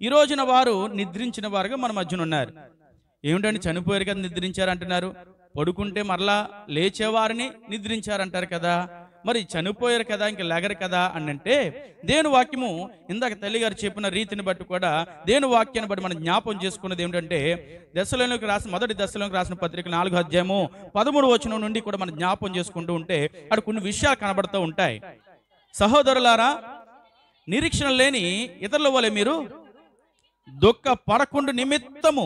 ఈ రోజున వారు నిద్రించిన వారుగా మన మధ్యన ఉన్నారు. ఏమిటండి చనిపోయారు కదా నిద్రించారు అంటున్నారు? పడుకుంటే మరలా లేచేవారిని నిద్రించారంటారు కదా, మరి చనిపోయారు కదా ఇంక లెగరు కదా అని అంటే, దేవుని వాక్యము ఇందాక తల్లిగారు చెప్పిన రీతిని బట్టి కూడా దేవుని వాక్యాన్ని బట్టి మనం జ్ఞాపం చేసుకున్నది ఏమిటంటే, మొదటి దశలోనికి రాసిన పత్రిక 4వ అధ్యాయము 13వ వచనం నుండి కూడా మనం జ్ఞాపం చేసుకుంటూ ఉంటే అక్కడ కొన్ని విషయాలు కనబడుతూ ఉంటాయి. సహోదరులారా, నిరీక్షణ లేని ఇతరుల వలె మీరు దుఃఖ పడకుండా నిమిత్తము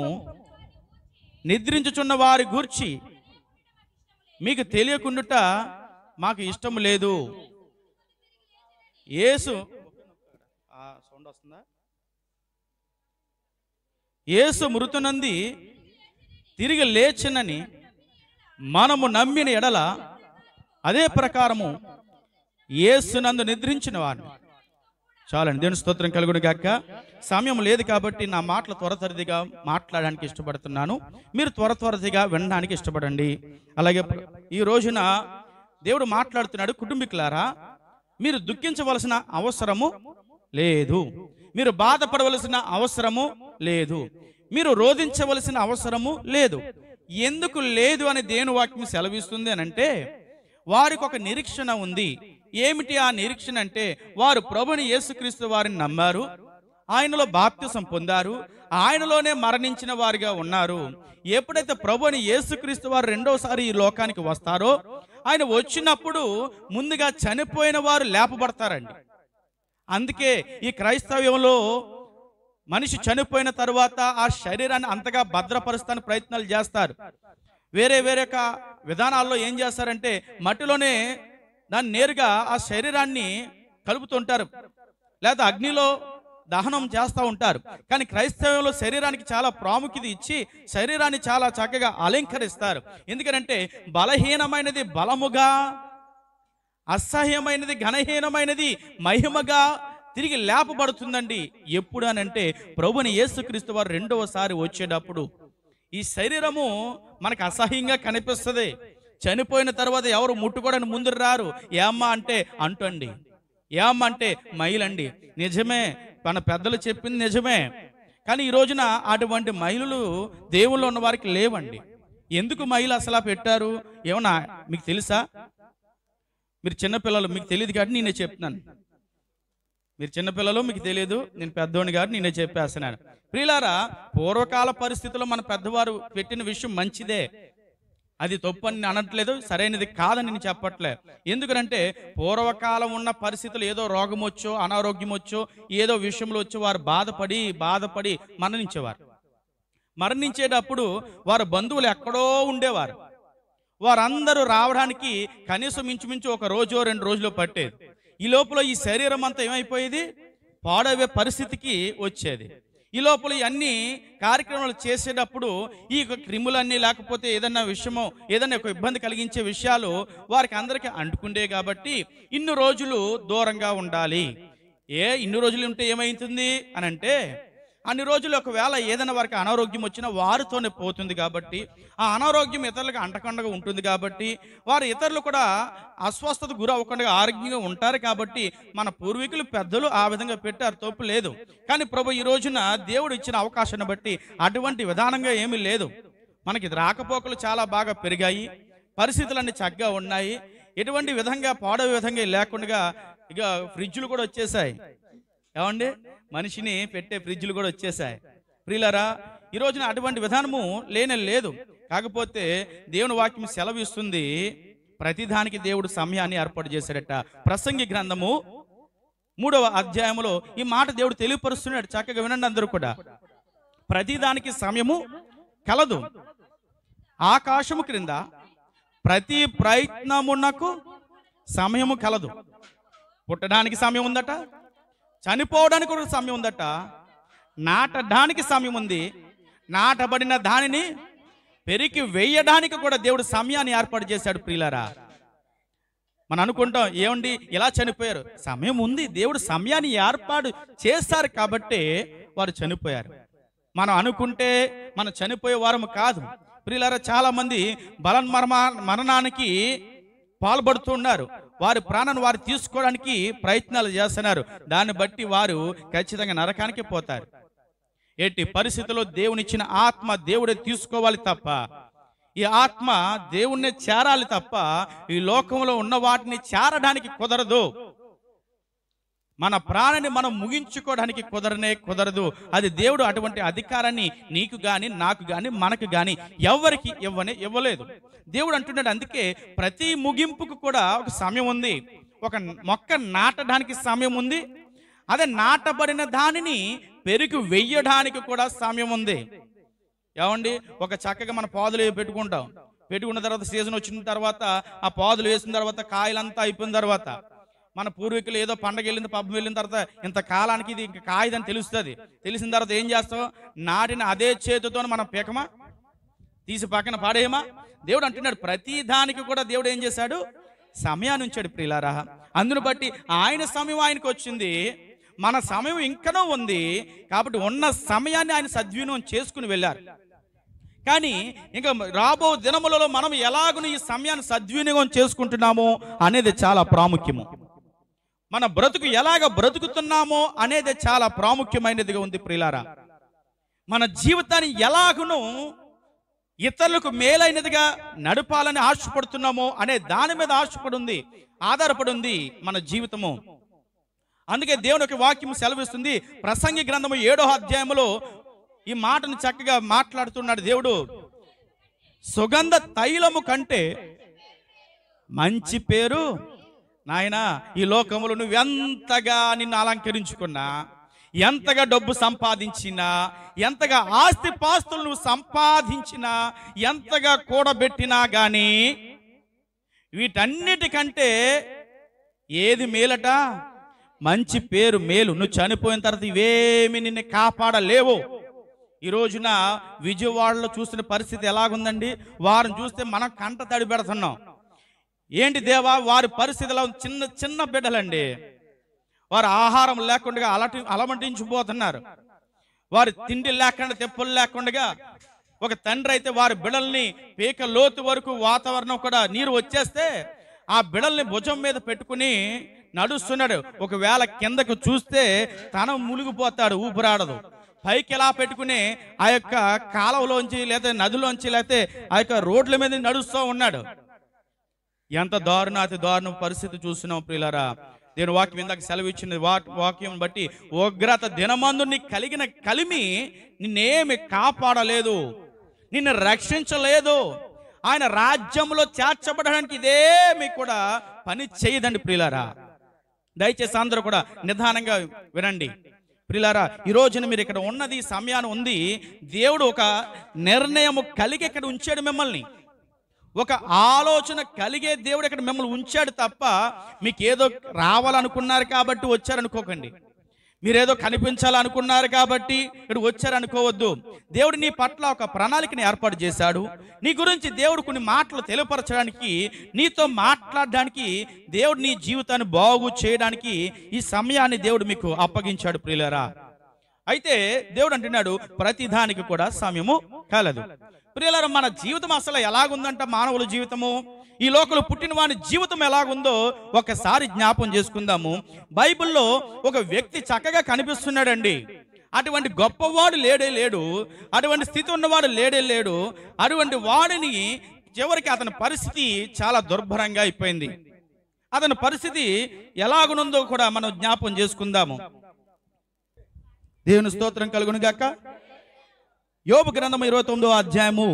నిద్రించుచున్న వారి గూర్చి మీకు తెలియకుండుట మాకు ఇష్టం లేదు. యేసు మృతునంది తిరిగి లేచినని మనము నమ్మిన ఎడల అదే ప్రకారము యేసునందు నిద్రించిన వారిని. చాలండి, దేవుని స్తోత్రం కలుగును గాక. సమయం లేదు కాబట్టి నా మాటలు త్వరగా మాట్లాడడానికి ఇష్టపడుతున్నాను. మీరు త్వరగా వినడానికి ఇష్టపడండి. అలాగే ఈ రోజున దేవుడు మాట్లాడుతున్నాడు, కుటుంబీకులారా మీరు దుఃఖించవలసిన అవసరము లేదు, మీరు బాధపడవలసిన అవసరము లేదు, మీరు రోధించవలసిన అవసరము లేదు. ఎందుకు లేదు అని దేవుని వాక్యం సెలవిస్తుంది అని అంటే, వారికి ఒక నిరీక్షణ ఉంది. ఏమిటి ఆ నిరీక్షణ అంటే, వారు ప్రభుని యేసుక్రీస్తు వారిని నమ్మారు, ఆయనలో బాప్తిసం పొందారు, ఆయనలోనే మరణించిన వారిగా ఉన్నారు. ఎప్పుడైతే ప్రభుని యేసుక్రీస్తు వారు రెండోసారి ఈ లోకానికి వస్తారో, ఆయన వచ్చినప్పుడు ముందుగా చనిపోయిన వారు లేపబడతారండి. అందుకే ఈ క్రైస్తవ్యంలో మనిషి చనిపోయిన తరువాత ఆ శరీరాన్ని అంతగా భద్రపరుస్తానికి ప్రయత్నాలు చేస్తారు. వేరే విధానాల్లో ఏం చేస్తారంటే, మట్టిలోనే దాన్ని నేరుగా ఆ శరీరాన్ని కలుపుతుంటారు, లేదా అగ్నిలో దహనం చేస్తూ ఉంటారు. కానీ క్రైస్తవంలో శరీరానికి చాలా ప్రాముఖ్యత ఇచ్చి శరీరాన్ని చాలా చక్కగా అలంకరిస్తారు. ఎందుకంటే బలహీనమైనది బలముగా, అసహ్యమైనది ఘనహీనమైనది మహిమగా తిరిగి లేపబడుతుందండి. ఎప్పుడు అనంటే, ప్రభుని యేసుక్రీస్తు వారు రెండవసారి వచ్చేటప్పుడు ఈ శరీరము మనకు అసహ్యంగా కనిపిస్తుంది. చనిపోయిన తర్వాత ఎవరు ముట్టుకోవడానికి ముందు రారు. ఏమ్మా అంటే అంటండి, ఏమ్మా అంటే మైలండి. నిజమే, మన పెద్దలు చెప్పింది నిజమే. కానీ ఈ రోజున అటువంటి మహిళలు దేవుళ్ళు ఉన్న వారికి లేవండి. ఎందుకు మహిళ అసలు పెట్టారు ఏమన్నా మీకు తెలుసా? మీరు చిన్నపిల్లలు, మీకు తెలియదు కాబట్టి నేనే చెప్తున్నాను. మీరు చిన్నపిల్లలు, మీకు తెలియదు, నేను పెద్దోడిని కాబట్టి నేనే చెప్పేస్తున్నాను. ప్రియులారా, పూర్వకాల పరిస్థితుల్లో మన పెద్దవారు పెట్టిన విషయం మంచిదే, అది తప్పని అనట్లేదు, సరైనది కాదని నేను చెప్పట్లే. ఎందుకంటే పూర్వకాలం ఉన్న పరిస్థితులు ఏదో రోగం వచ్చో అనారోగ్యం వచ్చో ఏదో విషయంలో వచ్చి వారు బాధపడి మరణించేవారు. మరణించేటప్పుడు వారి బంధువులు ఎక్కడో ఉండేవారు. వారందరూ రావడానికి కనీసం ఇంచుమించు ఒక రోజో 2 రోజులు పట్టేది. ఈ లోపల ఈ శరీరం అంతా ఏమైపోయేది, పాడవే పరిస్థితికి వచ్చేది. ఈ లోపల అన్ని కార్యక్రమాలు చేసేటప్పుడు ఈ క్రిములన్నీ లేకపోతే ఏదన్నా విషయమో ఏదన్నా ఒక ఇబ్బంది కలిగించే విషయాలు వారికి అందరికీ అంటుకుండే కాబట్టి ఇన్ని రోజులు దూరంగా ఉండాలి. ఇన్ని రోజులు ఉంటే ఏమైతుంది అని అంటే, అన్ని రోజులు ఒకవేళ ఏదైనా వారికి అనారోగ్యం వచ్చినా వారితోనే పోతుంది కాబట్టి, ఆ అనారోగ్యం ఇతరులకు అంటకుండా ఉంటుంది కాబట్టి, వారు ఇతరులు కూడా అస్వస్థత గురి అవ్వకుండా ఆరోగ్యంగా ఉంటారు కాబట్టి మన పూర్వీకులు పెద్దలు ఆ విధంగా పెట్టారు, తప్పు లేదు. కానీ ప్రభు ఈ రోజున దేవుడు ఇచ్చిన అవకాశాన్ని బట్టి అటువంటి విధానంగా ఏమీ లేదు. మనకి రాకపోకలు చాలా బాగా పెరిగాయి, పరిస్థితులన్నీ చక్కగా ఉన్నాయి. ఎటువంటి విధంగా పాడవ విధంగా లేకుండా ఇక ఫ్రిడ్జ్లు కూడా వచ్చేసాయి. ఏమండి, మనిషిని పెట్టే ఫ్రిడ్జ్లు కూడా వచ్చేసాయి. ప్రియులారా, ఈ రోజున అటువంటి విధానము లేనే లేదు. కాకపోతే దేవుని వాక్యం సెలవిస్తుంది, ప్రతిదానికి దేవుడు సమయాన్ని ఏర్పాటు చేశాడట. ప్రసంగి గ్రంథము 3వ అధ్యాయములో ఈ మాట దేవుడు తెలియపరుస్తున్నాడు. చక్కగా వినండి అందరూ కూడా. ప్రతిదానికి సమయము కలదు, ఆకాశము క్రింద ప్రతి ప్రయత్నమునకు సమయము కలదు. పుట్టడానికి సమయం ఉందట, చనిపోవడానికి కూడా సమయం ఉందట, నాటడానికి సమయం ఉంది, నాటబడిన దానిని పెరికి వేయడానికి కూడా దేవుడు సమయాన్ని ఏర్పాటు చేశాడు. ప్రియులారా, మనం అనుకుంటాం ఏమండి ఇలా చనిపోయారు, సమయం ఉంది, దేవుడు సమయాన్ని ఏర్పాటు చేశారు కాబట్టి వారు చనిపోయారు. మనం అనుకుంటే మనం చనిపోయే వారము కాదు. ప్రియులారా, చాలా మంది మరణానికి పాల్పడుతున్నారు. వారి ప్రాణాన్ని వారు తీసుకోవడానికి ప్రయత్నాలు చేస్తున్నారు. దాన్ని బట్టి వారు ఖచ్చితంగా నరకానికి పోతారు. ఎట్టి పరిస్థితుల్లో దేవునిచ్చిన ఆత్మ దేవుడే తీసుకోవాలి తప్ప, ఈ ఆత్మ దేవుణ్ణి చేరాలి తప్ప ఈ లోకంలో ఉన్న వాటిని చేరడానికి కుదరదు. మన ప్రాణాన్ని మనం ముగించుకోవడానికి కుదరదు. అది దేవుడు అటువంటి అధికారాన్ని నీకు గాని, నాకు గాని, మనకు గాని ఎవరికి ఇవ్వలేదు. దేవుడు అంటున్నాడు, అందుకే ప్రతి ముగింపుకు కూడా ఒక సమయం ఉంది. ఒక మొక్క నాటడానికి సమయం ఉంది, అదే నాటబడిన దానిని పెరుగు వెయ్యడానికి కూడా సమయం ఉంది. ఏమండి, ఒక చక్కగా మన పాదులు పెట్టుకున్న తర్వాత సీజన్ వచ్చిన తర్వాత ఆ పాదులు వేసిన తర్వాత కాయలంతా అయిపోయిన తర్వాత మన పూర్వీకులు ఏదో పండగ వెళ్ళింది, పబ్బం వెళ్ళిన తర్వాత ఇంత కాలానికి ఇది ఇంకా కాయదని తెలుస్తుంది. తెలిసిన తర్వాత ఏం చేస్తాం? నాటిన అదే చేతితో మనం పీకమా, తీసి పక్కన పాడేయమా? దేవుడు అంటున్నాడు, ప్రతి దానికి కూడా దేవుడు ఏం చేశాడు? సమయాన్ని ఉంచాడు ప్రియులారా. అందును బట్టి ఆయన సమయం ఆయనకు వచ్చింది, మన సమయం ఇంకనూ ఉంది. కాబట్టి ఉన్న సమయాన్ని ఆయన సద్వినియోగం చేసుకుని వెళ్ళారు. కానీ ఇంకా రాబో దినములలో మనం ఎలాగూ ఈ సమయాన్ని సద్వినియోగం చేసుకుంటున్నామో అనేది చాలా ప్రాముఖ్యము. మన బ్రతుకు ఎలాగ బ్రతుకుతున్నామో అనేది చాలా ప్రాముఖ్యమైనదిగా ఉంది ప్రియులారా. మన జీవితాన్ని ఎలాగును ఇతరులకు మేలైనదిగా నడపాలని ఆశపడుతున్నామో అనే దాని మీద ఆధారపడి ఉంది మన జీవితము. అందుకే దేవుని యొక్క వాక్యం సెలవిస్తుంది. ప్రసంగి గ్రంథము 7వ అధ్యాయములో ఈ మాటను చక్కగా మాట్లాడుతున్నాడు దేవుడు. సుగంధ తైలము కంటే మంచి పేరు నాయనా, ఈ లోకములో నువ్వెంతగా నిన్ను అలంకరించుకున్నా, ఎంతగా డబ్బు సంపాదించినా, ఎంతగా ఆస్తి పాస్తులు నువ్వు సంపాదించినా, ఎంతగా కూడబెట్టినా గాని వీటన్నిటికంటే ఏది మేలట? మంచి పేరు మేలు. నువ్వు చనిపోయిన తర్వాత ఇవేమి నిన్ను కాపాడలేవు. ఈ రోజున విజయవాడలో చూస్తున్న పరిస్థితి ఎలాగుందండి? వారిని చూస్తే మనం కంట తడి పెడుతున్నాం. ఏంటి దేవా, వారి పరిస్థితిలో చిన్న చిన్న బిడ్డలండి, వారు ఆహారం లేకుండా అలమటించిపోతున్నారు. వారి తిండి లేకుండా, తెప్పులు లేకుండా, ఒక తండ్రి అయితే వారి బిడల్ని పీక లోతు వరకు వాతావరణం కూడా నీరు వచ్చేస్తే ఆ బిడల్ని భుజం మీద పెట్టుకుని నడుస్తున్నాడు. ఒకవేళ కిందకు చూస్తే తన మునిగిపోతాడు, ఊపిరాడదు. పైకి ఎలా పెట్టుకుని ఆ యొక్క కాలువలోంచి లేదా నదిలోంచి లేకపోతే ఆ యొక్క రోడ్ల మీద నడుస్తూ ఉన్నాడు. ఎంత అతి దారుణ పరిస్థితి చూస్తున్నాం ప్రియులారా. నేను వాక్యం ఇందాక సెలవు ఇచ్చిన వాక్యం బట్టి ఉగ్రత దినమందు నీకు కలిగిన కలిమి నిన్నేమి కాపాడలేదు, నిన్ను రక్షించలేదు. ఆయన రాజ్యంలో చేర్చబడడానికి ఇదేమి కూడా పని చేయదండి ప్రియులారా. దయచేసి అందరూ కూడా నిదానంగా వినండి ప్రియులారా. ఈ రోజున మీరు ఇక్కడ ఉన్నది సమయాన్ని ఉంది. దేవుడు ఒక నిర్ణయము కలిగి ఇక్కడ ఉంచాడు మిమ్మల్ని. ఒక ఆలోచన కలిగే దేవుడు ఇక్కడ మిమ్మల్ని ఉంచాడు తప్ప మీకు ఏదో రావాలనుకున్నారు కాబట్టి వచ్చారనుకోకండి. మీరేదో కనిపించాలనుకున్నారు కాబట్టి ఇక్కడ వచ్చారనుకోవద్దు. దేవుడు నీ పట్ల ఒక ప్రణాళికని ఏర్పాటు చేశాడు. నీ గురించి దేవుడు కొన్ని మాటలు తెలియపరచడానికి, నీతో మాట్లాడడానికి, దేవుడు నీ జీవితాన్ని బాగు చేయడానికి ఈ సమయాన్ని దేవుడు మీకు అప్పగించాడు ప్రియులారా. అయితే దేవుడు అంటున్నాడు, ప్రతి దానికి కూడా సమయము కలదు. ప్రియులారా, మన జీవితం అసలు ఎలాగుందంట? మానవుల జీవితము, ఈ లోకంలో పుట్టిన వాని జీవితం ఎలాగుందో ఒకసారి జ్ఞాపం చేసుకుందాము. బైబిల్లో ఒక వ్యక్తి చక్కగా కనిపిస్తున్నాడండి. అటువంటి గొప్పవాడు లేడు, అటువంటి స్థితి ఉన్నవాడు లేడు. అటువంటి వాడిని చివరికి అతని పరిస్థితి చాలా దుర్భరంగా అయిపోయింది. అతని పరిస్థితి ఎలాగునుందో కూడా మనం జ్ఞాపం చేసుకుందాము. దేవుని స్తోత్రం కలుగును గాక. యోబు గ్రంథం 29వ అధ్యాయము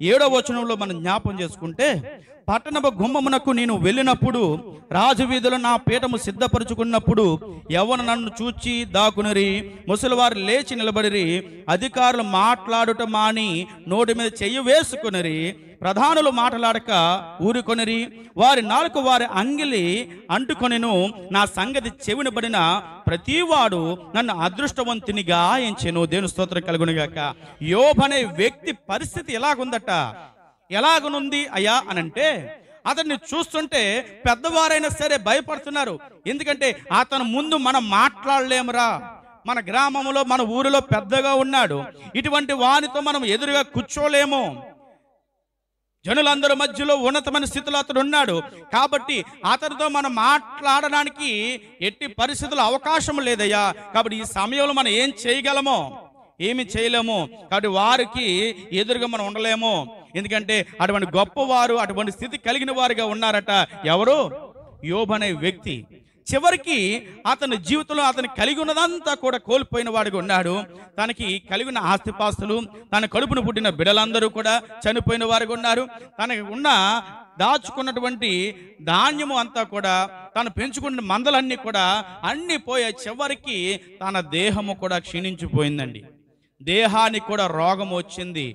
7వ వచనంలో మనం జ్ఞాపం చేసుకుంటే, పట్టణపు గుమ్మమునకు నేను వెళ్ళినప్పుడు, రాజవీధులు నా పీఠము సిద్ధపరుచుకున్నప్పుడు, ఎవరు నన్ను చూచి దాకునిరి, ముసలివారు లేచి నిలబడిరి, అధికారులు మాట్లాడుట మాని నోటి మీద చెయ్యి వేసుకునిరి, ప్రధానులు మాట్లాడక ఊరుకొనిరి, వారి నాలుక వారి అంగిలి అంటుకొనిను, నా సంగతి చెవినబడిన ప్రతివాడు నన్ను అదృష్టవంతునిగా ఎంచెను. దేవుని స్తోత్రం కలుగునుగాక. యోబు అనే వ్యక్తి పరిస్థితి ఎలాగుందట? ఎలాగనుంది అయ్యా అనంటే, అతన్ని చూస్తుంటే పెద్దవారైనా సరే భయపడుతున్నారు. ఎందుకంటే అతను ముందు మనం మాట్లాడలేమురా, మన గ్రామంలో మన ఊరిలో పెద్దగా ఉన్నాడు, ఇటువంటి వానితో మనం ఎదురుగా కూర్చోలేము, జనులందరి మధ్యలో ఉన్నతమైన స్థితిలో అతడు ఉన్నాడు, కాబట్టి అతనితో మనం మాట్లాడడానికి ఎట్టి పరిస్థితుల్లో అవకాశం లేదయ్యా. కాబట్టి ఈ సమయంలో మనం ఏం చేయగలమో, ఏమి చేయలేము. కాబట్టి వారికి ఎదురుగా మనం ఉండలేము. ఎందుకంటే అటువంటి గొప్పవారు, అటువంటి స్థితి కలిగిన వారుగా ఉన్నారట. ఎవరు? యోబు అనే వ్యక్తి. చివరికి అతని జీవితంలో అతను కలిగి ఉన్నదంతా కూడా కోల్పోయిన వాడిగా ఉన్నాడు. తనకి కలిగిన ఆస్తిపాస్తులు, తన కడుపును పుట్టిన బిడ్డలందరూ కూడా చనిపోయిన వారుగా ఉన్నారు. తనకి ఉన్న దాచుకున్నటువంటి ధాన్యము అంతా కూడా, తను పెంచుకున్న మందలన్నీ కూడా అన్నీ పోయే. చివరికి తన దేహము కూడా క్షీణించిపోయిందండి. దేహానికి కూడా రోగం వచ్చింది.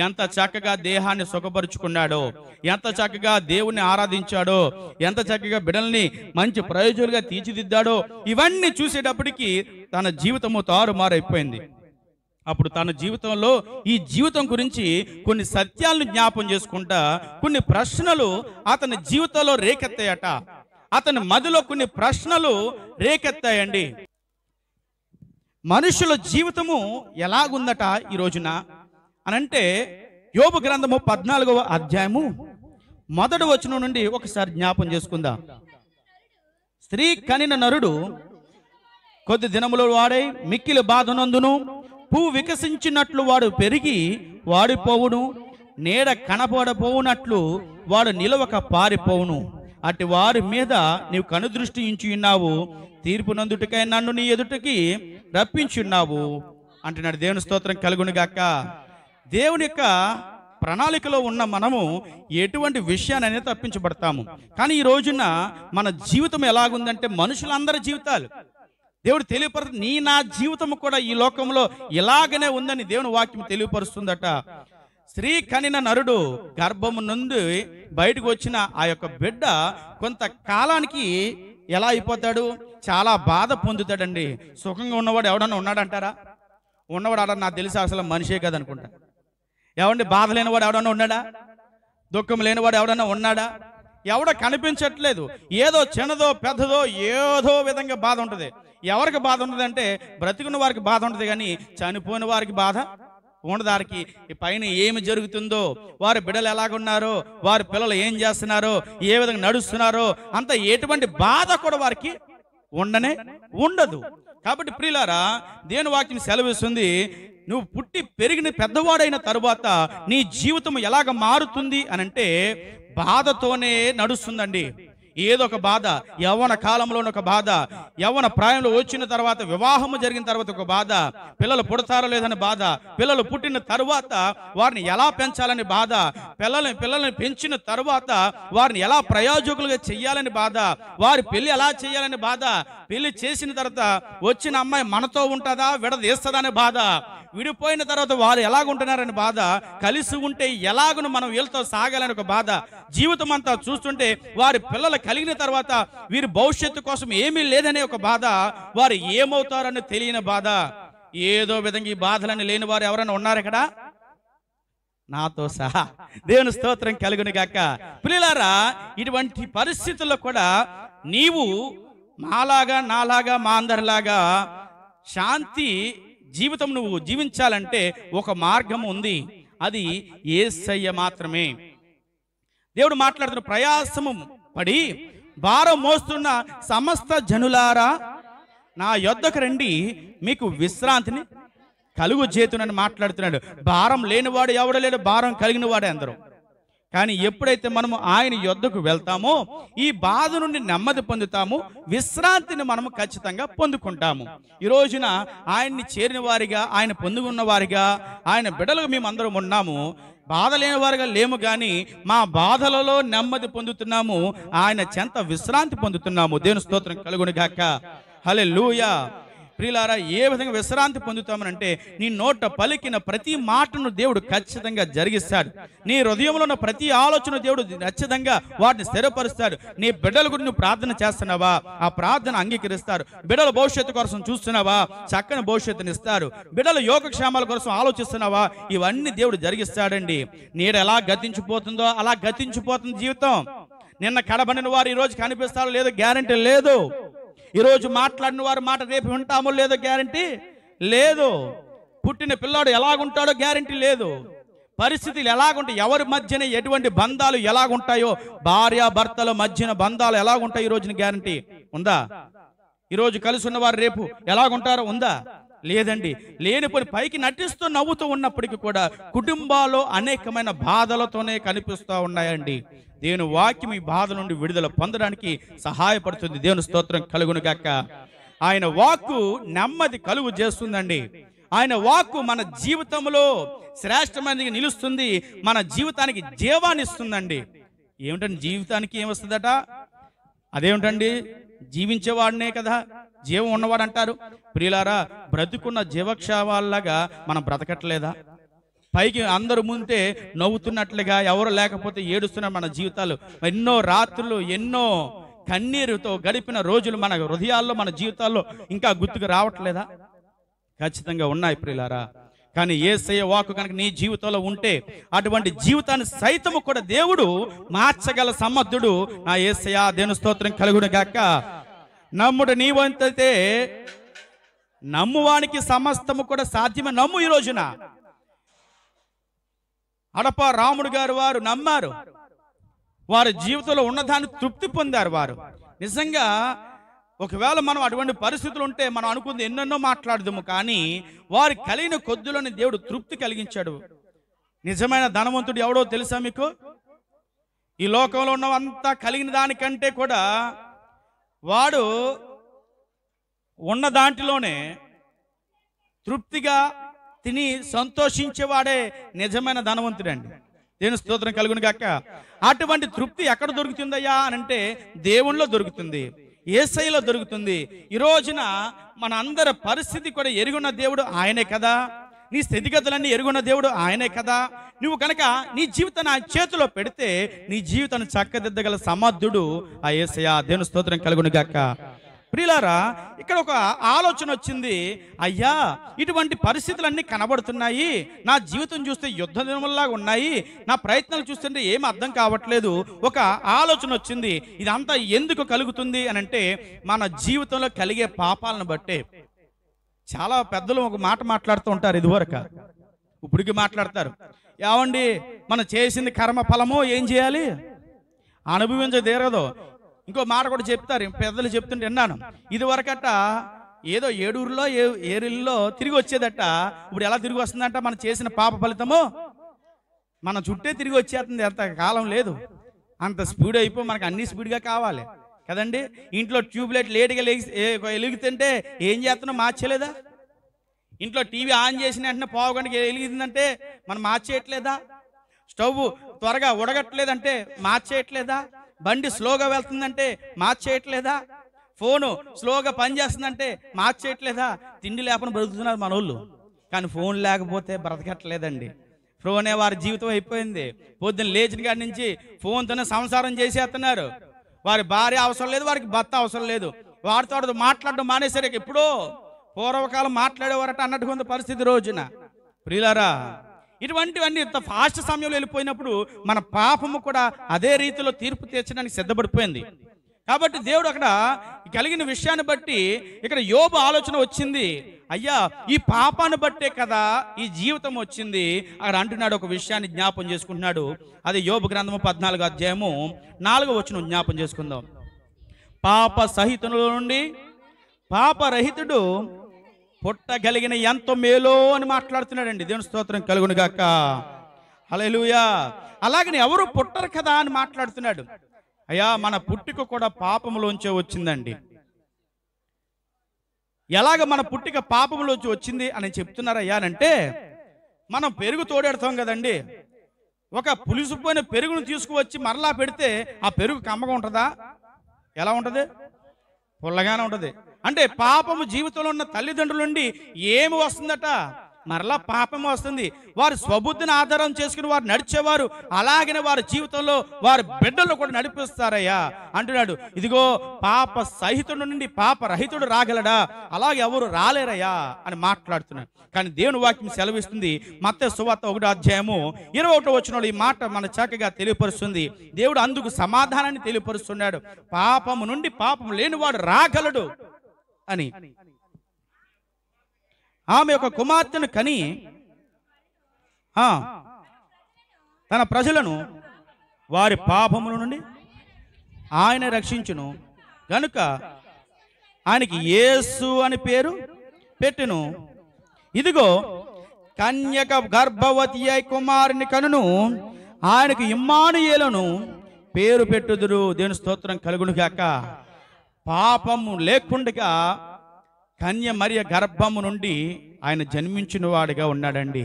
ఎంత చక్కగా దేహాన్ని సుఖపరుచుకున్నాడో, ఎంత చక్కగా దేవుణ్ణి ఆరాధించాడో, ఎంత చక్కగా బిడ్డల్ని మంచి ప్రయోజకులుగా తీర్చిదిద్దాడో, ఇవన్నీ చూసేటప్పటికి తన జీవితము తారుమారైపోయింది. అప్పుడు తన జీవితంలో ఈ జీవితం గురించి కొన్ని సత్యాలను జ్ఞాపం చేసుకుంటా కొన్ని ప్రశ్నలు అతని జీవితంలో రేకెత్తాయట. అతని మదిలో కొన్ని ప్రశ్నలు రేకెత్తాయండి. మనుషుల జీవితము ఎలాగుందట ఈ రోజున అనంటే, యోబు గ్రంథము 14వ అధ్యాయము 1వ వచనం నుండి ఒకసారి జ్ఞాపం చేసుకుందాం. స్త్రీ కనిన నరుడు కొద్ది దినములు వాడై మిక్కిలి బాధనందును, పువ్వు వికసించినట్లు వాడు పెరిగి వాడిపోవును, నీడ కనపడపోవునట్లు వాడు నిలవక పారిపోవును. అట్టి వారి మీద నీవు కనుదృష్టి ఉంచి ఉన్నావు, తీర్పునందుటికై నన్ను నీ ఎదుటికి రప్పించున్నావు అంటున్నాడు. దేవుని స్తోత్రం కలుగును గాక. దేవుని యొక్క ప్రణాళికలో ఉన్న మనము ఎటువంటి విషయాన్ని తప్పించబడతాము. కానీ ఈ రోజున మన జీవితం ఎలాగుందంటే, మనుషులందరి జీవితాలు దేవుడు తెలియపరుస్తు, నా జీవితం కూడా ఈ లోకంలో ఇలాగనే ఉందని దేవుని వాక్యం తెలియపరుస్తుందట. స్త్రీ కనిన నరుడు గర్భము నుండి బయటకు వచ్చిన ఆ యొక్క బిడ్డ కొంతకాలానికి ఎలా అయిపోతాడు? చాలా బాధ పొందుతాడండి. సుఖంగా ఉన్నవాడు ఎవడన్నా ఉన్నాడంటారా? ఉన్నవాడు నాకు తెలిసి అసలు మనిషే కదనుకుంటా. ఎవడండి బాధ లేనివాడు ఎవడన్నా ఉన్నాడా? దుఃఖం లేనివాడు ఎవడన్నా ఉన్నాడా? ఎవడ కనిపించట్లేదు. ఏదో చిన్నదో పెద్దదో ఏదో విధంగా బాధ ఉంటుంది. ఎవరికి బాధ ఉంటుంది అంటే, బ్రతికున్న వారికి బాధ ఉంటుంది, కానీ చనిపోయిన వారికి బాధ ఉండదు. వారికి పైన ఏమి జరుగుతుందో, వారి బిడ్డలు ఎలాగున్నారో, వారి పిల్లలు ఏం చేస్తున్నారో, ఏ విధంగా నడుస్తున్నారో, అంత ఎటువంటి బాధ కూడా వారికి ఉండదు. కాబట్టి ప్రియులారా, దేవుని వాక్యం సెలవిస్తుంది, నువ్వు పుట్టి పెరిగిన పెద్దవాడైన తరువాత నీ జీవితం ఎలాగ మారుతుంది అనంటే బాధతోనే నడుస్తుందండి. ఏదో ఒక బాధ, యవ్వన కాలంలో ఒక బాధ, యవ్వన ప్రాయంలో వచ్చిన తర్వాత, వివాహము జరిగిన తర్వాత ఒక బాధ, పిల్లలు పుడతారో లేదని బాధ, పిల్లలు పుట్టిన తరువాత వారిని ఎలా పెంచాలని బాధ, పిల్లల్ని పెంచిన తరువాత వారిని ఎలా ప్రయోజకులుగా చెయ్యాలని బాధ, వారి పెళ్లి ఎలా చేయాలని బాధ, పెళ్లి చేసిన తర్వాత వచ్చిన అమ్మాయి మనతో ఉంటుందా విడదీస్తుందా అనే బాధ, విడిపోయిన తర్వాత వారు ఎలాగుంటున్నారని బాధ, కలిసి ఉంటే ఎలాగను మనం వీళ్ళతో సాగాలని ఒక బాధ, జీవితం అంతా చూస్తుంటే వారి పిల్లలు కలిగిన తర్వాత వీరి భవిష్యత్తు కోసం ఏమీ లేదనే ఒక బాధ, వారు ఏమవుతారని తెలియని బాధ. ఏదో విధంగా ఈ బాధలని లేని వారు ఎవరైనా ఉన్నారు ఇక్కడ? నాతో సహా. దేవుని స్తోత్రం కలుగును గాక. ప్రియులారా, ఇటువంటి పరిస్థితుల్లో కూడా నీవు మాలాగా, నాలాగా, మా అందరిలాగా శాంతి జీవితం నువ్వు జీవించాలంటే ఒక మార్గం ఉంది. అది యేసయ్య మాత్రమే. దేవుడు మాట్లాడుతున్న, ప్రయాసము పడి భారం మోస్తున్న సమస్త జనులారా నా యొద్దకు రండి, మీకు విశ్రాంతిని కలుగు చేతునని మాట్లాడుతున్నాడు. భారం లేనివాడు ఎవడు లేడు, భారం కలిగిన వాడే అందరూ. కానీ ఎప్పుడైతే మనము ఆయన యొద్దకు వెళ్తామో ఈ బాధ నుండి నెమ్మది పొందుతాము, విశ్రాంతిని మనము ఖచ్చితంగా పొందుకుంటాము. ఈ రోజున ఆయన్ని చేరిన వారిగా, ఆయన పొందుకున్న వారిగా, ఆయన బిడ్డలుగా మేమందరం ఉన్నాము. బాధ లేని వారిగా లేము, కానీ మా బాధలలో నెమ్మది పొందుతున్నాము, ఆయన చెంత విశ్రాంతి పొందుతున్నాము. దేవుని స్తోత్రం కలుగును గాక. హల్లెలూయా. ప్రియులారా, ఏ విధంగా విశ్రాంతి పొందుతామనంటే, నీ నోట పలికిన ప్రతి మాటను దేవుడు ఖచ్చితంగా జరిగిస్తాడు. నీ హృదయంలో ఉన్న ప్రతి ఆలోచన దేవుడు ఖచ్చితంగా వాటిని స్థిరపరుస్తాడు. నీ బిడ్డల గురించి నువ్వు ప్రార్థన చేస్తున్నావా, ఆ ప్రార్థన అంగీకరిస్తారు. బిడ్డల భవిష్యత్తు కోసం చూస్తున్నావా, చక్కని భవిష్యత్తుని ఇస్తారు. బిడ్డల యోగక్షేమాల కోసం ఆలోచిస్తున్నావా, ఇవన్నీ దేవుడు జరిగిస్తాడండి. నీడ ఎలా గతించిపోతుందో అలా గతించిపోతుంది జీవితం. నిన్న కడబడిన వారు ఈ రోజు కనిపిస్తారో లేదో గ్యారెంటీ లేదు. ఈరోజు మాట్లాడిన వారి మాట రేపు వింటామో లేదో గ్యారెంటీ లేదు. పుట్టిన పిల్లాడు ఎలాగుంటాడో గ్యారెంటీ లేదు. పరిస్థితులు ఎలాగుంటాయి, ఎవరి మధ్యన ఎటువంటి బంధాలు ఎలాగుంటాయో, భార్యాభర్తల మధ్యన బంధాలు ఎలాగుంటాయి ఈ రోజున గ్యారెంటీ ఉందా? ఈరోజు కలిసి ఉన్నవారు రేపు ఎలాగుంటారో ఉందా? లేదండి. లేనిపోయి పైకి నటిస్తూ నవ్వుతూ ఉన్నప్పటికీ కూడా కుటుంబాల్లో అనేకమైన బాధలతోనే కనిపిస్తూ ఉన్నాయండి. దేవుని వాక్యం ఈ బాధ నుండి విడుదల పొందడానికి సహాయపడుతుంది. దేవుని స్తోత్రం కలుగును గాక. ఆయన వాక్కు నెమ్మది కలుగు చేస్తుందండి. ఆయన వాక్కు మన జీవితంలో శ్రేష్టమైనది నిలుస్తుంది, మన జీవితానికి జీవాన్ని ఇస్తుందండి. ఏమిటండి జీవితానికి ఏమొస్తుందట? అదేమిటండి? జీవించేవాడినే కదా జీవం ఉన్నవాడు అంటారు. ప్రియులారా, బ్రతుకున్న జీవక్షావాల్లాగా మనం బ్రతకట్లేదా? పైకి అందరూ ముందే నవ్వుతున్నట్లుగా, ఎవరు లేకపోతే ఏడుస్తున్న మన జీవితాలు, ఎన్నో రాత్రులు ఎన్నో కన్నీరుతో గడిపిన రోజులు మన హృదయాల్లో మన జీవితాల్లో ఇంకా గుర్తుకు రావట్లేదా? ఖచ్చితంగా ఉన్నాయి ప్రియులారా. కానీ యేసయ్య వాక్కు కనుక నీ జీవితంలో ఉంటే అటువంటి జీవితాన్ని సైతము కూడా దేవుడు మార్చగల సమర్థుడు నా యేసయ్య. దేవుని స్తోత్రం కలుగును గాక. నమ్ముడు నీ వంతైతే నమ్మువానికి సమస్తము కూడా సాధ్యమే. నమ్ము. ఈ రోజున అడప రాముడు గారు వారు నమ్మారు, వారి జీవితంలో ఉన్నదాన్ని తృప్తి పొందారు వారు. నిజంగా ఒకవేళ మనం అటువంటి పరిస్థితులు ఉంటే మనం అనుకుంది ఎన్నెన్నో మాట్లాడదాము, కానీ వారి కలిగిన కొద్దులోని దేవుడు తృప్తి కలిగించాడు. నిజమైన ధనవంతుడు ఎవడో తెలుసా మీకు? ఈ లోకంలో ఉన్నవంతా కలిగిన దానికంటే కూడా వాడు ఉన్న దాంట్లోనే తృప్తిగా తిని సంతోషించేవాడే నిజమైన ధనవంతుడండి. దేవుని స్తోత్రం కలుగును గాక. అటువంటి తృప్తి ఎక్కడ దొరుకుతుందయ్యా అని అంటే దేవునిలో దొరుకుతుంది, యేసయ్యలో దొరుకుతుంది. ఈ రోజున మన అందరి పరిస్థితి కూడా ఎరుగున్న దేవుడు ఆయనే కదా. నీ స్థితిగతులన్నీ ఎరుగున్న దేవుడు ఆయనే కదా. నువ్వు కనుక నీ జీవితాన్ని ఆ చేతిలో పెడితే నీ జీవితాన్ని చక్కదిద్దగల సమర్థుడు ఆ యేసయ్య. దేవుని స్తోత్రం కలుగును గాక. ప్రియులారా, ఇక్కడ ఒక ఆలోచన వచ్చింది. అయ్యా, ఇటువంటి పరిస్థితులన్నీ కనబడుతున్నాయి, నా జీవితం చూస్తే యుద్ధ దినముల్లాగా ఉన్నాయి, నా ప్రయత్నాలు చూస్తుంటే ఏం అర్థం కావట్లేదు. ఒక ఆలోచన వచ్చింది. ఇదంతా ఎందుకు కలుగుతుంది అని అంటే మన జీవితంలో కలిగే పాపాలను బట్టే. చాలా పెద్దలు ఒక మాట మాట్లాడుతూ ఉంటారు, ఇదివరకు ఇప్పటికి మాట్లాడతారు. ఏమండి, మనం చేసింది కర్మ ఫలము ఏం చేయాలి? అనుభవించదేరదు. ఇంకో మాట కూడా చెప్తారు, పెద్దలు చెప్తుంటే విన్నాను. ఇదివరకట ఏదో ఏడూరులో ఏరిల్లో తిరిగి వచ్చేదట, ఇప్పుడు ఎలా తిరిగి వస్తుందంట? మనం చేసిన పాప ఫలితము మన చుట్టే తిరిగి వచ్చేస్తుంది. అంత కాలం లేదు, అంత స్పీడ్ అయిపోయి మనకు అన్ని స్పీడ్గా కావాలి కదండి. ఇంట్లో ట్యూబ్లైట్ లేట్గా వెలుగుతుంటే ఏం చేస్తున్నాం? మార్చేలేదా? ఇంట్లో టీవీ ఆన్ చేసిన వెంటనే పావు గంటకి వెలిగిందంటే మనం మార్చేయట్లేదా? స్టవ్ త్వరగా ఉడగట్లేదంటే మార్చేయట్లేదా? బండి స్లోగా వెళ్తుందంటే మార్చేయట్లేదా? ఫోను స్లోగా పనిచేస్తుందంటే మార్చేయట్లేదా? తిండి లేకుండా బ్రతుకుతున్నారు మనోళ్ళు, కానీ ఫోన్ లేకపోతే బ్రతకట్లేదండి. ఫోనే వారి జీవితం అయిపోయింది. పొద్దున్న లేచిన కాడి నుంచి ఫోన్తోనే సంసారం చేసేస్తున్నారు. వారి భార్య అవసరం లేదు, వారికి భర్త అవసరం లేదు. వారితో మాట్లాడడం మానేసరి ఎప్పుడో పూర్వకాలం మాట్లాడేవారట అన్నట్టుగా పరిస్థితి రోజున. ప్రియులారా, ఇటువంటివన్నీ ఇంత ఫాస్ట్ సమయంలో వెళ్ళిపోయినప్పుడు మన పాపము కూడా అదే రీతిలో తీర్పు తీర్చడానికి సిద్ధపడిపోయింది. కాబట్టి దేవుడు అక్కడ కలిగిన విషయాన్ని బట్టి ఇక్కడ యోబు ఆలోచన వచ్చింది. అయ్యా, ఈ పాపాన్ని బట్టే కదా ఈ జీవితం వచ్చింది. అక్కడ అంటున్నాడు, ఒక విషయాన్ని జ్ఞాపం చేసుకుంటున్నాడు. అది యోబు గ్రంథము 14వ అధ్యాయము 4వ వచనం జ్ఞాపం చేసుకుందాం. పాప సహితుల నుండి పాపరహితుడు పుట్టగలిగిన ఎంత మేలో అని మాట్లాడుతున్నాడండి. దేవుని స్తోత్రం కలుగును గాక. హల్లెలూయా. అలాగని ఎవరు పుట్టరు కదా అని మాట్లాడుతున్నాడు. అయ్యా, మన పుట్టుక కూడా పాపములోంచే వచ్చిందండి. ఎలాగ మన పుట్టుక పాపములోంచి వచ్చింది అని చెప్తున్నారయ్యా అంటే, మనం పెరుగు తోడెడతాం కదండి. ఒక పులిసిపోయిన పెరుగును తీసుకువచ్చి మరలా పెడితే ఆ పెరుగు కమ్మగా ఉంటుందా? ఎలా ఉంటుంది? పుల్లగానే ఉంటుంది. అంటే పాపము జీవితంలో ఉన్న తల్లిదండ్రుల నుండి ఏమి వస్తుందట? మరలా పాపము వస్తుంది. వారి స్వబుద్ధిని ఆధారం చేసుకుని వారు నడిచేవారు అలాగనే వారి జీవితంలో వారి బిడ్డలు కూడా నడిపిస్తారయ్యా అంటున్నాడు. ఇదిగో, పాప సహితుడు నుండి పాప రహితుడు రాగలడా? అలాగే ఎవరు రాలేరయ్యా అని మాట్లాడుతున్నాడు. కానీ దేవుని వాక్యం సెలవిస్తుంది. మత్తయి సువార్త 1వ అధ్యాయము 21వ వచనంలో ఈ మాట మన చక్కగా తెలియపరుస్తుంది. దేవుడు అందుకు సమాధానాన్ని తెలియపరుస్తున్నాడు. పాపము నుండి పాపము లేనివాడు రాగలడు అని. ఆమె ఒక కుమార్తెను కని తన ప్రజలను వారి పాపముల నుండి ఆయన రక్షించును గనుక ఆయనకి యేసు అని పేరు పెట్టును. ఇదిగో కన్యక గర్భవతి అయి కుమారుని కనును, ఆయనకు ఇమ్మానుయేలును పేరు పెట్టుదురు. దేవుని స్తోత్రం కలుగును గాక. పాపము లేకుండా కన్య మరియ గర్భము నుండి ఆయన జన్మించిన వాడిగా ఉన్నాడండి.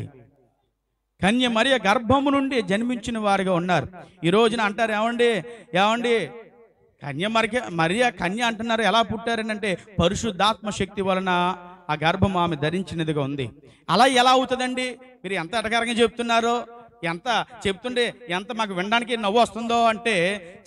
కన్య మరియ గర్భము నుండి జన్మించిన వారిగా ఉన్నారు. ఈ రోజున అంటారు, ఏమండి మరియ కన్య అంటున్నారు, ఎలా పుట్టారని అంటే పరిశుద్ధాత్మ శక్తి వలన ఆ గర్భం ఆమె ధరించినదిగా ఉంది. అలా ఎలా అవుతుందండి? మీరు ఎంత అటకారంగా చెప్తున్నారో, ఎంత చెప్తుంటే ఎంత మాకు వినడానికి నవ్వు వస్తుందో. అంటే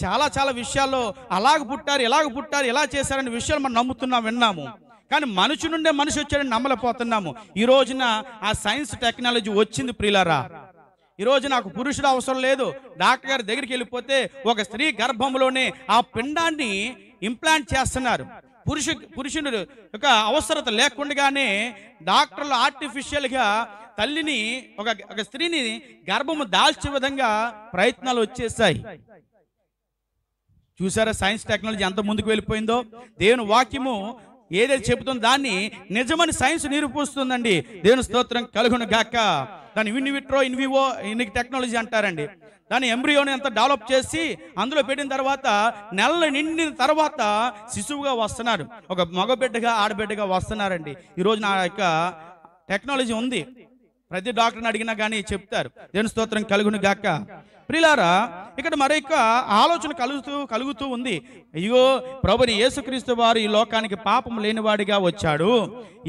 చాలా చాలా విషయాల్లో అలాగ పుట్టారు, ఎలాగ పుట్టారు, ఎలా చేశారనే విషయాలు మనం నమ్ముతున్నాం, విన్నాము. కానీ మనిషి నుండే మనిషి వచ్చాడని నమ్మలేకపోతున్నాము. ఈ రోజున ఆ సైన్స్ టెక్నాలజీ వచ్చింది ప్రియులారా. ఈ రోజు నాకు పురుషుడు అవసరం లేదు. డాక్టర్ గారి దగ్గరికి వెళ్ళిపోతే ఒక స్త్రీ గర్భంలోనే ఆ పిండాన్ని ఇంప్లాంట్ చేస్తున్నారు. పురుషుడు ఒక అవసరత లేకుండానే డాక్టర్లు ఆర్టిఫిషియల్గా తల్లిని ఒక స్త్రీని గర్భము దాల్చే విధంగా ప్రయత్నాలు వచ్చేసాయి. చూసారా సైన్స్ టెక్నాలజీ ఎంత ముందుకు వెళ్ళిపోయిందో? దేవుని వాక్యము ఏదైతే చెబుతుందో దాన్ని నిజమని సైన్స్ నిరూపిస్తుందండి. దేవుని స్తోత్రం కలుగును గాక. దాన్ని ఇన్విట్రో ఇన్వివో టెక్నాలజీ అంటారండి. దాని ఎంబ్రియోని అంతా డెవలప్ చేసి అందులో పెట్టిన తర్వాత నెలలు నిండిన తర్వాత శిశువుగా వస్తున్నారు. ఒక మగబిడ్డగా ఆడబిడ్డగా వస్తున్నారండి. ఈరోజు నా యొక్క టెక్నాలజీ ఉంది. ప్రతి డాక్టర్ని అడిగినా కానీ చెప్తారు. దేవుని స్తోత్రం కలుగును గాక. ప్రియులారా, ఇక్కడ మరొక ఆలోచన కలుగుతూ ఉంది. అయ్యో, ప్రభుని యేసుక్రీస్తు వారు ఈ లోకానికి పాపం లేనివాడిగా వచ్చాడు.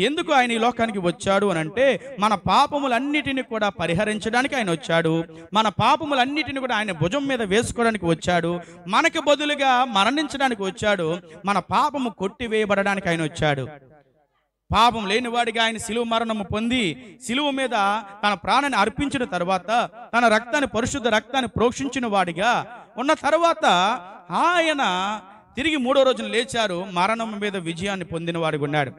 ఎందుకు ఆయన ఈ లోకానికి వచ్చాడు అని అంటే మన పాపములన్నిటిని కూడా పరిహరించడానికి ఆయన వచ్చాడు. మన పాపములన్నిటిని కూడా ఆయన భుజం మీద వేసుకోవడానికి వచ్చాడు. మనకు బదులుగా మరణించడానికి వచ్చాడు. మన పాపము కొట్టివేయబడడానికి ఆయన వచ్చాడు. పాపం లేనివాడిగా ఆయన శిలువ మరణము పొంది శిలువ మీద తన ప్రాణాన్ని అర్పించిన తర్వాత తన రక్తాన్ని, పరిశుద్ధ రక్తాన్ని ప్రోక్షించిన వాడిగా ఉన్న తర్వాత ఆయన తిరిగి 3వ రోజున లేచారు. మరణం మీద విజయాన్ని పొందిన వాడిగా ఉన్నాడు.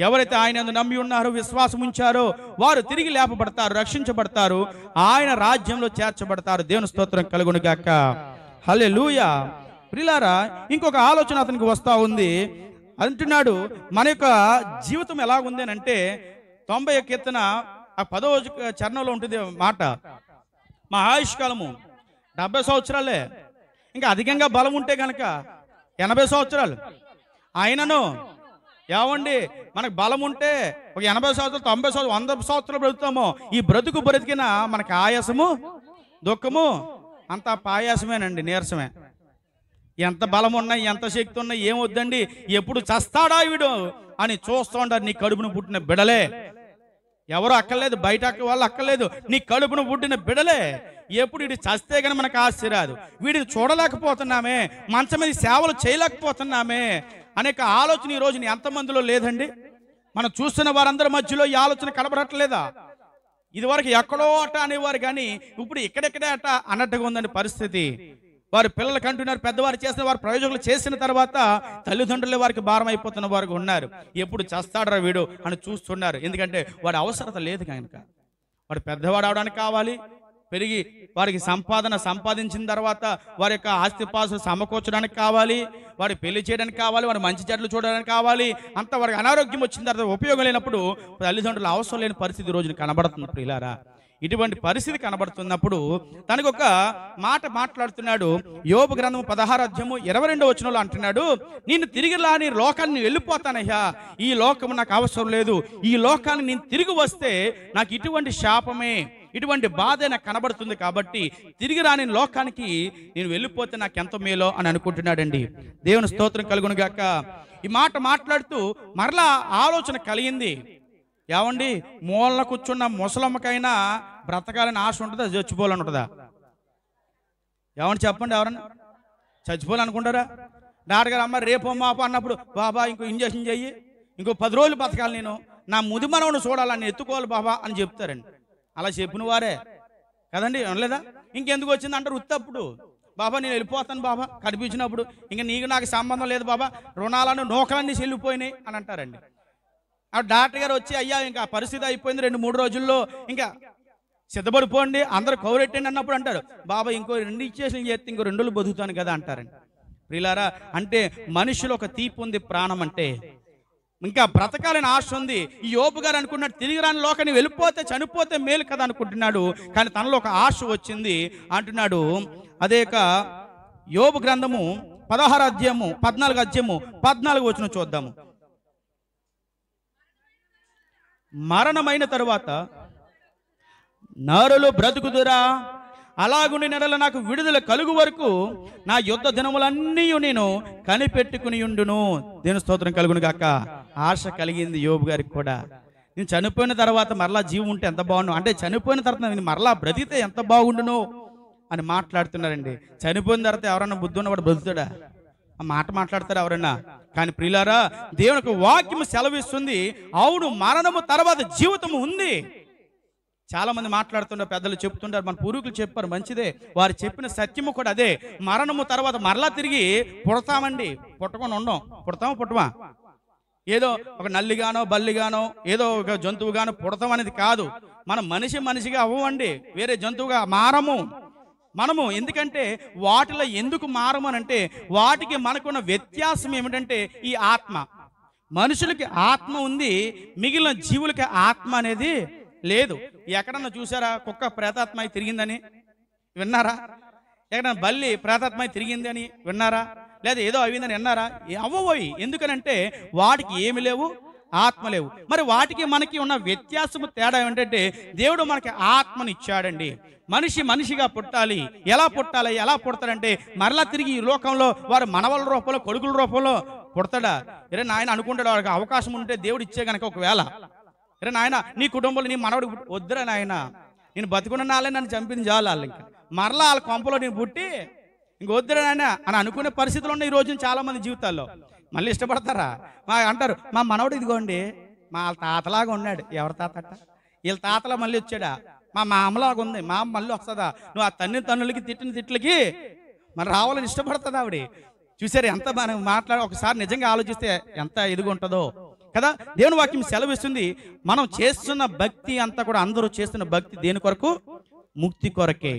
ఎవరైతే ఆయన నమ్మి ఉన్నారో, విశ్వాసం ఉంచారో వారు తిరిగి లేపబడతారు, రక్షించబడతారు, ఆయన రాజ్యంలో చేర్చబడతారు. దేవుని స్తోత్రం కలుగును గాక. హల్లెలూయా. ప్రియులారా, ఇంకొక ఆలోచన అతనికి వస్తూ ఉంది. అంటున్నాడు, మన యొక్క జీవితం ఎలాగుంది అని అంటే 90వ కీర్తన 10వ చరణంలో ఉంటుంది మాట, మా ఆయుష్కాలము 70 సంవత్సరాలే, ఇంకా అధికంగా బలం ఉంటే కనుక 80 సంవత్సరాలు. ఆయనను ఏమండి మనకు బలం ఉంటే ఒక 80 సంవత్సరాలు, 90 సంవత్సరాలు, 100 సంవత్సరాలు బ్రతుకుతామో. ఈ బ్రతికిన మనకి ఆయాసము, దుఃఖము అంతా పాయాసమేనండి, నీరసమే. ఎంత బలం ఉన్నా, ఎంత శక్తి ఉన్నా ఏమొద్దండి, ఎప్పుడు చస్తాడా వీడు అని చూస్తూ ఉంటారు. నీ కడుపును పుట్టిన బిడలే, ఎవరు అక్కర్లేదు, బయట వాళ్ళు అక్కర్లేదు, నీ కడుపును పుట్టిన బిడలే. ఎప్పుడు వీడు చస్తే కానీ మనకు ఆశ రాదు. వీడిని చూడలేకపోతున్నామే, మంచం మీద సేవలు చేయలేకపోతున్నామే అనేక ఆలోచన ఈ రోజున ఎంతమందిలో లేదండి? మనం చూస్తున్న వారందరి మధ్యలో ఈ ఆలోచన కనబడట్లేదా? ఇదివరకు ఎక్కడో అట అనేవారు కానీ ఇప్పుడు ఇక్కడెక్కడే అట అన్నట్టుగా ఉందండి పరిస్థితి. వారి పిల్లలకు అంటున్నారు, పెద్దవారు చేసిన వారు ప్రయోజకులు చేసిన తర్వాత తల్లిదండ్రులే వారికి భారం అయిపోతున్న వారు ఉన్నారు. ఎప్పుడు చేస్తాడరా వీడు అని చూస్తున్నారు. ఎందుకంటే వాడి అవసరత లేదు కనుక. వాడు పెద్దవాడు అవడానికి కావాలి, పెరిగి వారికి సంపాదించిన తర్వాత వారి యొక్క ఆస్తిపాస్తులు సమకూర్చడానికి కావాలి, వాడి పెళ్లి చేయడానికి కావాలి, వాడి మంచి చెడ్లు చూడడానికి కావాలి. అంత వారికి అనారోగ్యం వచ్చిన తర్వాత ఉపయోగం లేనప్పుడు తల్లిదండ్రులు అవసరం లేని పరిస్థితి రోజున కనబడుతుంది ప్రియులారా. ఇటువంటి పరిస్థితి కనబడుతున్నప్పుడు తనకు ఒక మాట మాట్లాడుతున్నాడు. యోబు గ్రంథం 16వ అధ్యాయము 22వ వచనంలో అంటున్నాడు, నేను తిరిగి రాని లోకాన్ని వెళ్ళిపోతానయ్యా, ఈ లోకం నాకు అవసరం లేదు, ఈ లోకాన్ని నేను తిరిగి వస్తే నాకు ఇటువంటి శాపమే, ఇటువంటి బాధ నాకు కనబడుతుంది, కాబట్టి తిరిగి రాని లోకానికి నేను వెళ్ళిపోతే నాకు ఎంత మేలో అని అనుకుంటున్నాడండి. దేవుని స్తోత్రం కలుగును గాక. ఈ మాట మాట్లాడుతూ మరలా ఆలోచన కలిగింది. ఏమండి, మూలన కూర్చున్న ముసలమ్మకైనా బ్రతకాలని ఆశ ఉంటుందా, చచ్చిపోవాలని ఉంటుందా? ఏమని చెప్పండి, ఎవరన్నా చచ్చిపోవాలనుకుంటారా? డాక్టర్ గారు అమ్మ రేపు మాప అన్నప్పుడు, బాబా ఇంకో ఇంజక్షన్ చెయ్యి, ఇంకో 10 రోజులు బతకాలి, నేను నా ముదిమనవును చూడాలని ఎత్తుకోవాలి బాబా అని చెప్తారండి. అలా చెప్పిన వారే కదండి, అనలేదా? ఇంకెందుకు వచ్చింది అంటారు ఉత్తప్పుడు. బాబా నేను వెళ్ళిపోతాను బాబా కనిపించినప్పుడు, ఇంకా నీకు నాకు సంబంధం లేదు బాబా, రుణాలను నోకలన్నీ చెల్లిపోయినాయి అని అంటారండి. ఆ డాక్టర్ గారు వచ్చి, అయ్యా ఇంకా పరిస్థితి అయిపోయింది, 2-3 రోజుల్లో ఇంకా సిద్ధపడిపోండి, అందరూ కౌరెట్టండి అన్నప్పుడు అంటారు, బాబా ఇంకో 2 ఇచ్చేసి చేస్తే ఇంకో 2 రోజులు బతుకుతాను కదా అంటారండి. ప్రియులారా, అంటే మనుషులు ఒక తీపి ఉంది ప్రాణం అంటే. ఇంకా బ్రతకాలని ఆశ ఉంది. ఈ యోబు గారు అనుకున్నాడు తిరిగి రాని లోకాన్ని వెళ్ళిపోతే చనిపోతే మేలు కదా అనుకుంటున్నాడు. కానీ తనలో ఒక ఆశ వచ్చింది అంటున్నాడు. అదే యోబు గ్రంథము 16 అధ్యాయము 14 అధ్యాయము 14 వచనం చూద్దాము. మరణమైన తరువాత నరులు బ్రతుకుదురా, అలాగుండి నెలల నాకు విడుదల కలుగు వరకు నా యుద్ధ దినములన్నీ నేను కనిపెట్టుకుని ఉండును. దేవుని స్తోత్రం కలుగును గాక. ఆశ కలిగింది యోబు గారికి కూడా. నేను చనిపోయిన తర్వాత మరలా జీవం ఉంటే ఎంత బాగుండు, అంటే చనిపోయిన తర్వాత నేను మరలా బ్రతికితే ఎంత బాగుండును అని మాట్లాడుతున్నారండి. చనిపోయిన తర్వాత ఎవరన్నా బుద్ధి ఉన్నవాడు బ్రతుకుతాడా? ఆ మాట మాట్లాడతారా ఎవరన్నా? కానీ ప్రియులారా, దేవునికి వాక్యము సెలవిస్తుంది, అవును మరణము తర్వాత జీవితము ఉంది. చాలా మంది మాట్లాడుతుంటారు, పెద్దలు చెప్తుంటారు, మన పూర్వీకులు చెప్పారు, మంచిదే. వారు చెప్పిన సత్యము కూడా అదే. మరణము తర్వాత మరలా తిరిగి పుడతామండి. పుట్టకుండా ఉండం. పుట్టమా? ఏదో ఒక నల్లిగానో బల్లిగానో ఏదో ఒక జంతువుగానో పుడతాం అనేది కాదు. మనం మనిషిగా అవ్వండి, వేరే జంతువుగా మారము మనము. ఎందుకంటే వాటిలో ఎందుకు మారమనంటే వాటికి మనకున్న వ్యత్యాసం ఏమిటంటే ఈ ఆత్మ. మనుషులకి ఆత్మ ఉంది, మిగిలిన జీవులకి ఆత్మ అనేది లేదు. ఎక్కడన్నా చూసారా కుక్క ప్రేతాత్మ అయి తిరిగిందని? విన్నారా? ఎక్కడన్నా బల్లి ప్రేతాత్మ అయి తిరిగింది అని విన్నారా? లేదా ఏదో అయిందని విన్నారా? అవ్వబోయి. ఎందుకనంటే వాటికి ఏమి లేవు, ఆత్మ లేవు. మరి వాటికి మనకి ఉన్న వ్యత్యాసము తేడా ఏంటంటే దేవుడు మనకి ఆత్మని ఇచ్చాడండి. మనిషిగా పుట్టాలి. ఎలా పుట్టాలి? ఎలా పుడతాడంటే మరలా తిరిగి ఈ లోకంలో వారు మనవల రూపంలో కొడుకుల రూపంలో పుడతాడా? ఇరే నాయన అనుకుంటాడు, వాడికి అవకాశం ఉంటే దేవుడు ఇచ్చే కనుక ఒకవేళ, ఇరే నాయన నీ కుటుంబంలో నీ మనవడు వద్దురా నాయన, నేను బతుకున్న నాలే నన్ను చంపింది చాలు, వాళ్ళు ఇంకా మరలా వాళ్ళ కొంపలో నేను పుట్టి ఇంక వద్దురా నాయన అని అనుకునే పరిస్థితులు ఉన్నాయి ఈ రోజున చాలా మంది జీవితాల్లో. మళ్ళీ ఇష్టపడతారా? అంటారు మా మనవడు ఇదిగోండి మా తాతలాగా ఉన్నాడు. ఎవరి తాత? వీళ్ళ తాతలా మళ్ళీ వచ్చాడా? మా అమ్మలాగా ఉంది, మా అమ్మ మళ్ళీ వస్తుందా? నువ్వు ఆ తన్నులకి తిట్టిన తిట్లకి మరి రావాలని ఇష్టపడుతుంది ఆవిడ. చూసారు ఎంత మనం మాట్లాడి ఒకసారి నిజంగా ఆలోచిస్తే ఎంత ఎదుగు ఉంటుందో కదా. దేవుని వాక్యం సెలవిస్తుంది, మనం చేస్తున్న భక్తి అంతా కూడా అందరూ చేస్తున్న భక్తి దేని కొరకు? ముక్తి కొరకే.